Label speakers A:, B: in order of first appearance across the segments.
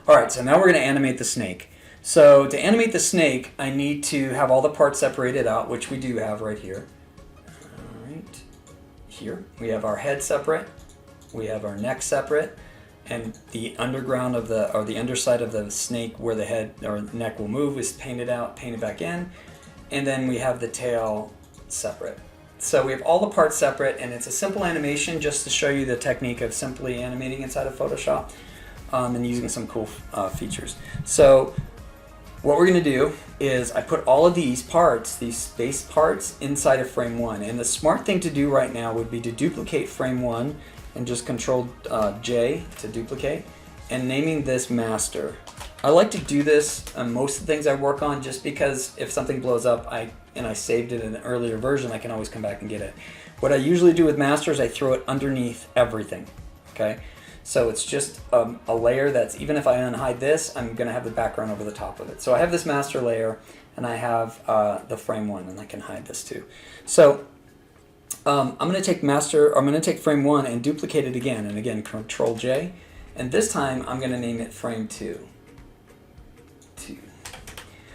A: Alright, so now we're going to animate the snake. So to animate the snake, I need to have all the parts separated out, which we do have right here. Alright, here. We have our head separate, we have our neck separate, and the underground of the, or the underside of the snake where the head or neck will move is painted out, painted back in, and then we have the tail separate. So we have all the parts separate, and it's a simple animation just to show you the technique of simply animating inside of Photoshop and using some cool features. So what we're going to do is I put all of these parts, these space parts, inside of frame 1. And the smart thing to do right now would be to duplicate frame 1 and just Control J to duplicate, and naming this master. I like to do this on most of the things I work on just because if something blows up and I saved it in an earlier version, I can always come back and get it. What I usually do with master is I throw it underneath everything. Okay, so it's just a layer that's, even if I unhide this, I'm going to have the background over the top of it. So I have this master layer, and I have the frame 1, and I can hide this too. So I'm going to take frame 1 and duplicate it again, and again Control J, and this time I'm going to name it frame 2.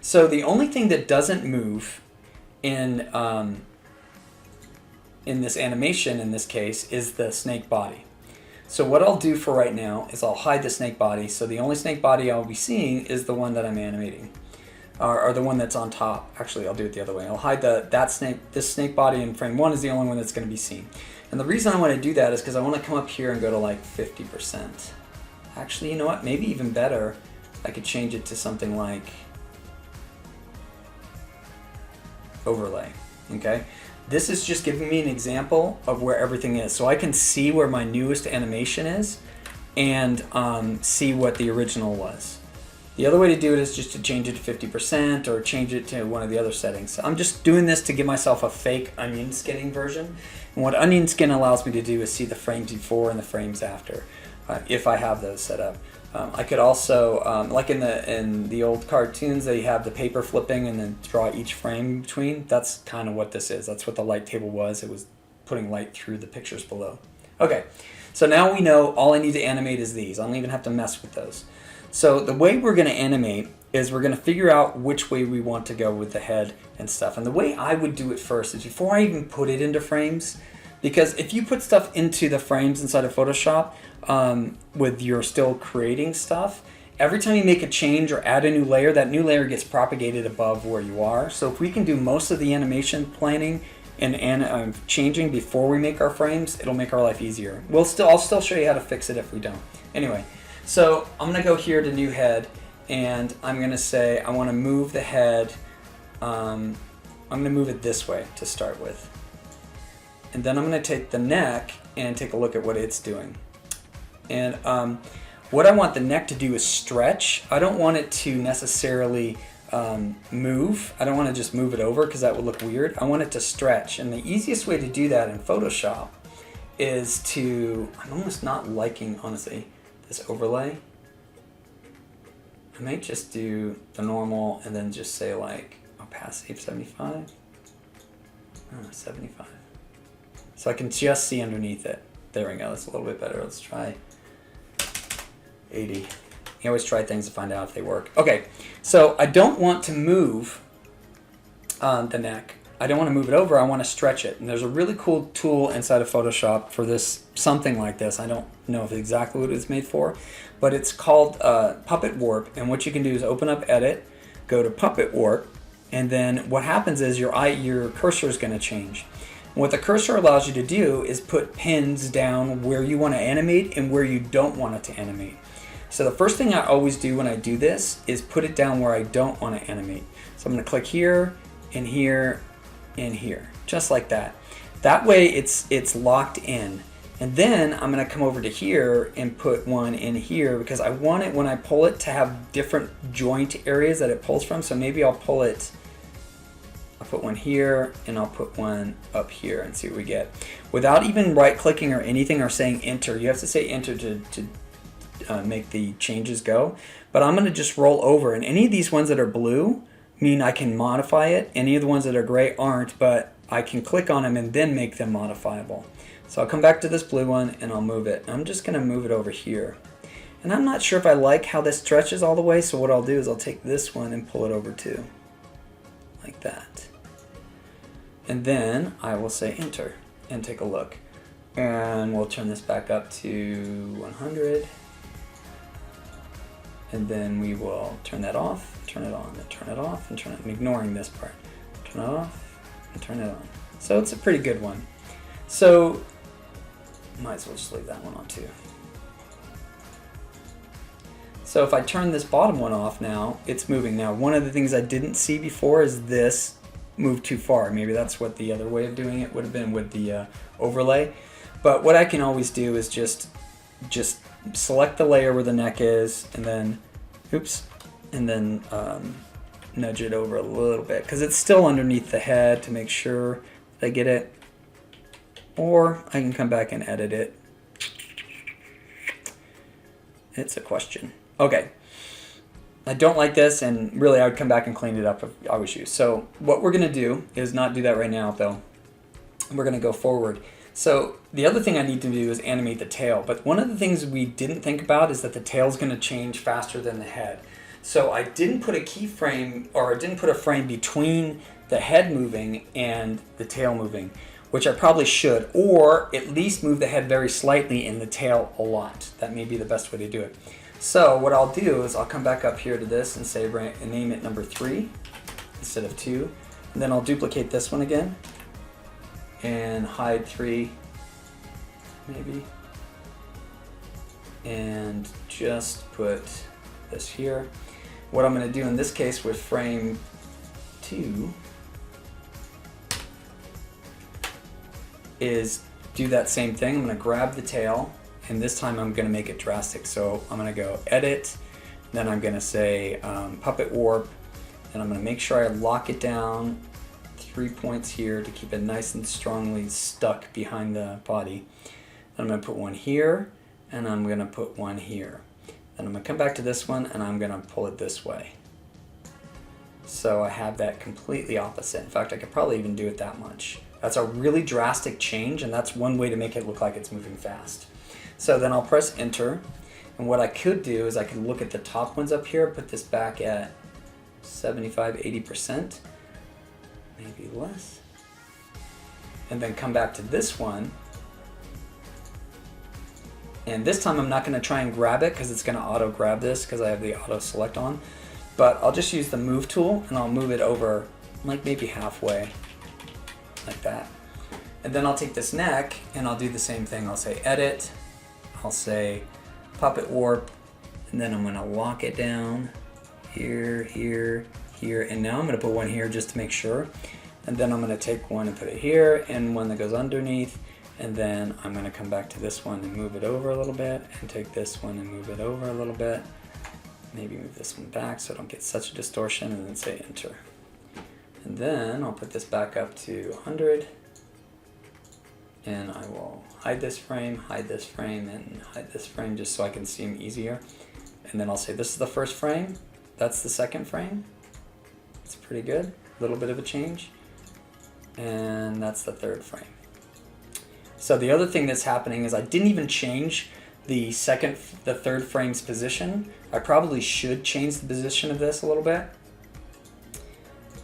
A: So the only thing that doesn't move in this animation, in this case, is the snake body. So what I'll do for right now is I'll hide the snake body, so the only snake body I'll be seeing is the one that I'm animating, or the one that's on top. Actually, I'll do it the other way. I'll hide this snake body in frame 1 is the only one that's going to be seen. And the reason I want to do that is because I want to come up here and go to like 50%. Actually, you know what? Maybe even better, I could change it to something like overlay. Okay, this is just giving me an example of where everything is, so I can see where my newest animation is and see what the original was. The other way to do it is just to change it to 50% or change it to one of the other settings. So I'm just doing this to give myself a fake onion skinning version, and what onion skin allows me to do is see the frames before and the frames after, if I have those set up. I could also, like in the old cartoons, they have the paper flipping and then draw each frame between. That's kind of what this is. That's what the light table was. It was putting light through the pictures below. Okay, so now we know all I need to animate is these. I don't even have to mess with those. So the way we're going to animate is we're going to figure out which way we want to go with the head and stuff. And the way I would do it first is before I even put it into frames, because if you put stuff into the frames inside of Photoshop with your still creating stuff, every time you make a change or add a new layer, that new layer gets propagated above where you are. So if we can do most of the animation planning and changing before we make our frames, it'll make our life easier. I'll still show you how to fix it if we don't. Anyway, so I'm going to go here to new head, and I'm going to say I want to move the head. I'm going to move it this way to start with. And then I'm going to take the neck and take a look at what it's doing. And what I want the neck to do is stretch. I don't want it to necessarily move. I don't want to just move it over because that would look weird. I want it to stretch. And the easiest way to do that in Photoshop is to, I'm almost not liking, honestly, this overlay. I might just do the normal and then just say like opacity of 75. 75. So I can just see underneath it. There we go, that's a little bit better. Let's try 80. You always try things to find out if they work. Okay, so I don't want to move the neck. I don't want to move it over, I want to stretch it. And there's a really cool tool inside of Photoshop for this, something like this. I don't know if exactly what it's made for, but it's called Puppet Warp. And what you can do is open up Edit, go to Puppet Warp, and then what happens is your cursor is going to change. What the cursor allows you to do is put pins down where you want to animate and where you don't want it to animate. So the first thing I always do when I do this is put it down where I don't want to animate. So I'm going to click here, and here, and here, just like that. That way it's locked in. And then I'm going to come over to here and put one in here because I want it, when I pull it, to have different joint areas that it pulls from. So maybe I'll pull it, I'll put one here, and I'll put one up here and see what we get. Without even right-clicking or anything or saying enter, you have to say enter to make the changes go. But I'm going to just roll over, and any of these ones that are blue mean I can modify it. Any of the ones that are gray aren't, but I can click on them and then make them modifiable. So I'll come back to this blue one and I'll move it. I'm just going to move it over here. And I'm not sure if I like how this stretches all the way, so what I'll do is I'll take this one and pull it over too, like that. And then I will say enter and take a look. And we'll turn this back up to 100. And then we will turn that off, turn it on, and turn it off, and turn it, I'm ignoring this part. Turn it off, and turn it on. So it's a pretty good one. So, might as well just leave that one on too. So if I turn this bottom one off now, it's moving. Now, one of the things I didn't see before is this moved too far. Maybe that's what the other way of doing it would have been with the overlay. But what I can always do is just select the layer where the neck is, and then, oops, and then nudge it over a little bit, because it's still underneath the head, to make sure that I get it. Or I can come back and edit it. It's a question. Okay. I don't like this, and really I would come back and clean it up if I was you. So what we're going to do is not do that right now, though. We're going to go forward. So the other thing I need to do is animate the tail. But one of the things we didn't think about is that the tail is going to change faster than the head. So I didn't put a keyframe, or I didn't put a frame between the head moving and the tail moving, which I probably should, or at least move the head very slightly and the tail a lot. That may be the best way to do it. So what I'll do is I'll come back up here to this and say, and name it number 3 instead of 2. And then I'll duplicate this one again and hide 3 maybe. And just put this here. What I'm going to do in this case with frame 2 is do that same thing. I'm going to grab the tail, and this time I'm going to make it drastic. So I'm going to go edit, then I'm going to say puppet warp, and I'm going to make sure I lock it down 3 points here to keep it nice and strongly stuck behind the body. Then I'm going to put one here, and I'm going to put one here. Then I'm going to come back to this one, and I'm going to pull it this way. So I have that completely opposite. In fact, I could probably even do it that much. That's a really drastic change, and that's one way to make it look like it's moving fast. So then I'll press enter, and what I could do is I could look at the top ones up here, put this back at 75–80%, maybe less, and then come back to this one. And this time I'm not going to try and grab it because it's going to auto grab this because I have the auto select on. But I'll just use the move tool and I'll move it over like maybe halfway, like that. And then I'll take this neck and I'll do the same thing. I'll say edit, I'll say puppet warp, and then I'm going to lock it down here, here, here. And now I'm going to put one here just to make sure. And then I'm going to take one and put it here and one that goes underneath. And then I'm going to come back to this one and move it over a little bit, and take this one and move it over a little bit. Maybe move this one back so I don't get such a distortion, and then say enter. And then I'll put this back up to 100. And I will hide this frame, and hide this frame just so I can see them easier. And then I'll say this is the first frame, that's the second frame. It's pretty good, a little bit of a change. And that's the third frame. So the other thing that's happening is I didn't even change the third frame's position. I probably should change the position of this a little bit,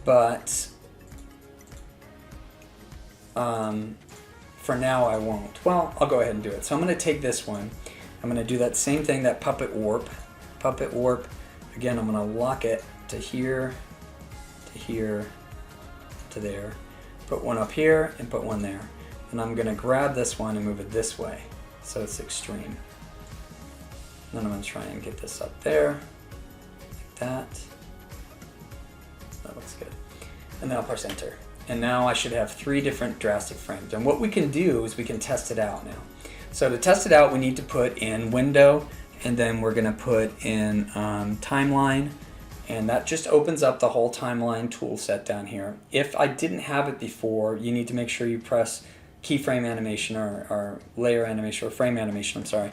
A: but for now I won't. Well, I'll go ahead and do it. So I'm going to take this one. I'm going to do that same thing, that puppet warp. Puppet warp. Again, I'm going to lock it to here, to here, to there. Put one up here and put one there. And I'm going to grab this one and move it this way, so it's extreme. Then I'm going to try and get this up there, like that. That looks good. And then I'll press enter. And now I should have 3 different drastic frames. And what we can do is we can test it out now. So to test it out, we need to put in window, and then we're going to put in timeline. And that just opens up the whole timeline tool set down here. If I didn't have it before, you need to make sure you press keyframe animation or layer animation or frame animation, I'm sorry.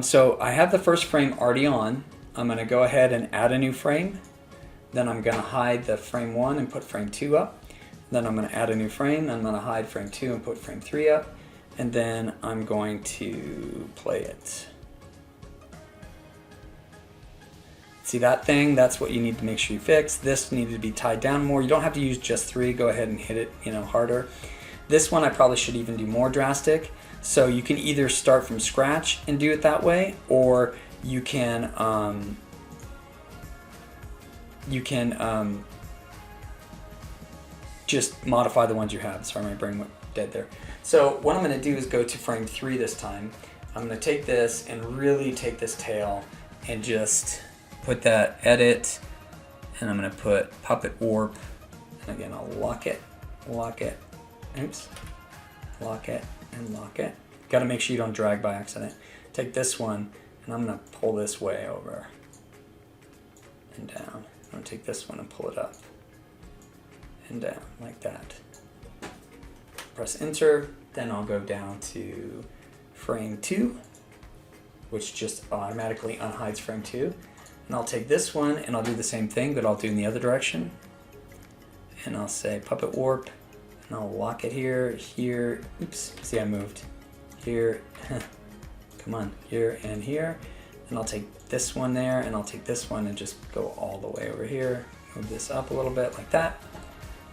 A: So I have the first frame already on. I'm going to go ahead and add a new frame. Then I'm going to hide the frame 1 and put frame 2 up. Then I'm going to add a new frame. I'm going to hide frame 2 and put frame 3 up. And then I'm going to play it. See that thing? That's what you need to make sure you fix. This needed to be tied down more. You don't have to use just 3. Go ahead and hit it, harder. This one I probably should even do more drastic. So you can either start from scratch and do it that way, or you can just modify the ones you have. Sorry, my brain went dead there. So what I'm going to do is go to frame 3 this time. I'm going to take this and really take this tail and just put that edit, and I'm going to put puppet warp, and again I'll lock it, oops, lock it and lock it. Got to make sure you don't drag by accident. Take this one and I'm going to pull this way over and down. I'm going to take this one and pull it up and down like that. Press enter, then I'll go down to frame 2, which just automatically unhides frame 2. And I'll take this one and I'll do the same thing, but I'll do in the other direction. And I'll say puppet warp, and I'll lock it here, oops, see I moved. Here, come on, here and here. And I'll take this one there, and I'll take this one and just go all the way over here. Move this up a little bit like that.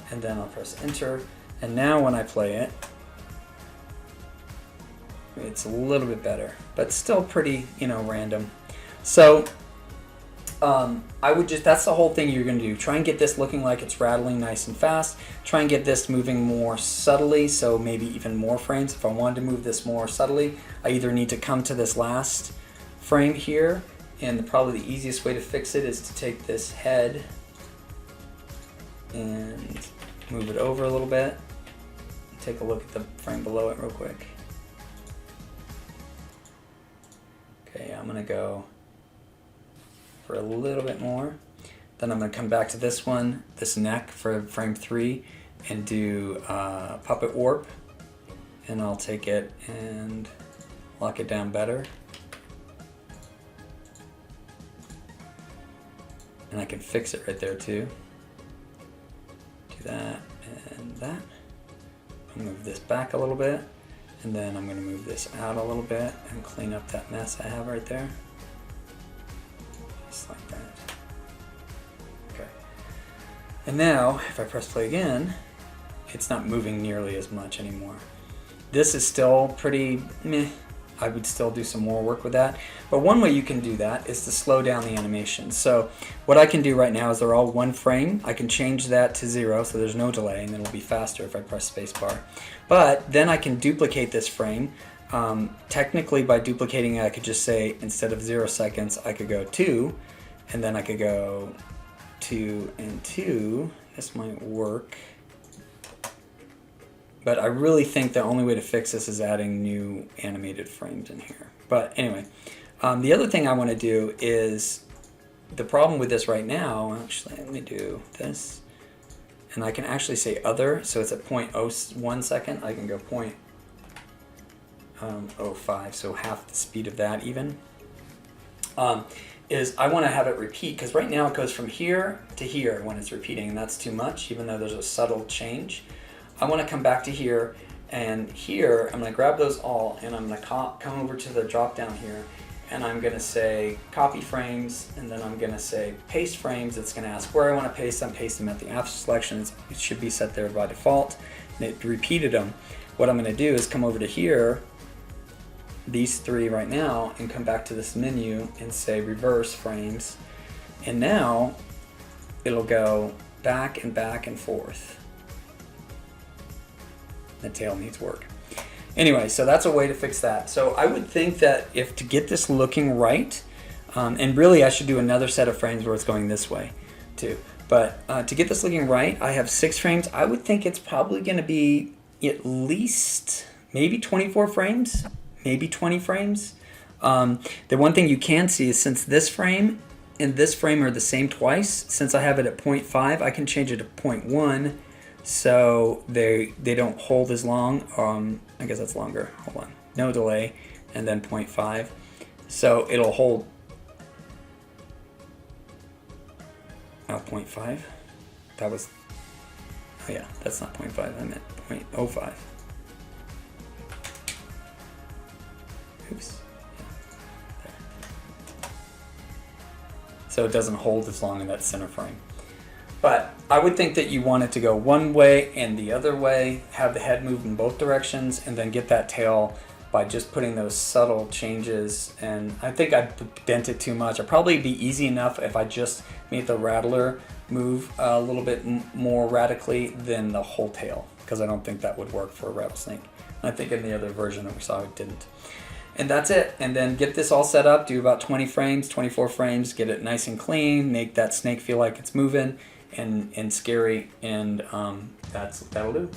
A: And then I'll press enter. And now when I play it, it's a little bit better, but still pretty, random. So I would that's the whole thing you're going to do. Try and get this looking like it's rattling nice and fast. Try and get this moving more subtly, so maybe even more frames. If I wanted to move this more subtly, I either need to come to this last frame here, and probably the easiest way to fix it is to take this head and move it over a little bit. Take a look at the frame below it real quick. Okay, I'm going to go for a little bit more. Then I'm going to come back to this one, this neck for frame 3, and do puppet warp. And I'll take it and lock it down better. And I can fix it right there too. Do that and that. I'll move this back a little bit, and then I'm going to move this out a little bit and clean up that mess I have right there. Just like that. Okay. And now, if I press play again, it's not moving nearly as much anymore. This is still pretty meh. I would still do some more work with that. But one way you can do that is to slow down the animation. So what I can do right now is they're all 1 frame. I can change that to 0 so there's no delay, and it'll be faster if I press spacebar. But then I can duplicate this frame. Technically by duplicating it, I could just say instead of 0 seconds, I could go 2, and then I could go 2 and 2. This might work. But I really think the only way to fix this is adding new animated frames in here. But anyway, the other thing I want to do is, the problem with this right now, actually let me do this, and I can actually say other, so it's at 0.01 second, I can go 0.05, so half the speed of that even, is I want to have it repeat, because right now it goes from here to here when it's repeating, and that's too much, even though there's a subtle change. I want to come back to here, and here I'm going to grab those all, and I'm going to come over to the drop down here, and I'm going to say copy frames, and then I'm going to say paste frames. It's going to ask where I want to paste them. Paste them at the after selection. It should be set there by default, and it repeated them. What I'm going to do is come over to here, these 3 right now, and come back to this menu and say reverse frames, and now it'll go back and forth. The tail needs work. Anyway, so that's a way to fix that. So I would think that if to get this looking right, and really I should do another set of frames where it's going this way too. But to get this looking right, I have 6 frames. I would think it's probably going to be at least maybe 24 frames, maybe 20 frames. The one thing you can see is since this frame and this frame are the same twice, since I have it at 0.5, I can change it to 0.1. So they don't hold as long. I guess that's longer. Hold on. No delay. And then 0.5. So it'll hold 0.5. That was, oh yeah, that's not 0.5. I meant 0.05. Oops. Yeah. There. so it doesn't hold as long in that center frame. But I would think that you want it to go one way and the other way, have the head move in both directions, and then get that tail by just putting those subtle changes. And I think I bent it too much. It'd probably be easy enough if I just made the rattler move a little bit more radically than the whole tail, because I don't think that would work for a rattlesnake. I think in the other version that we saw it didn't. And that's it. And then get this all set up, do about 20 frames, 24 frames, get it nice and clean, make that snake feel like it's moving and scary, and that'll do.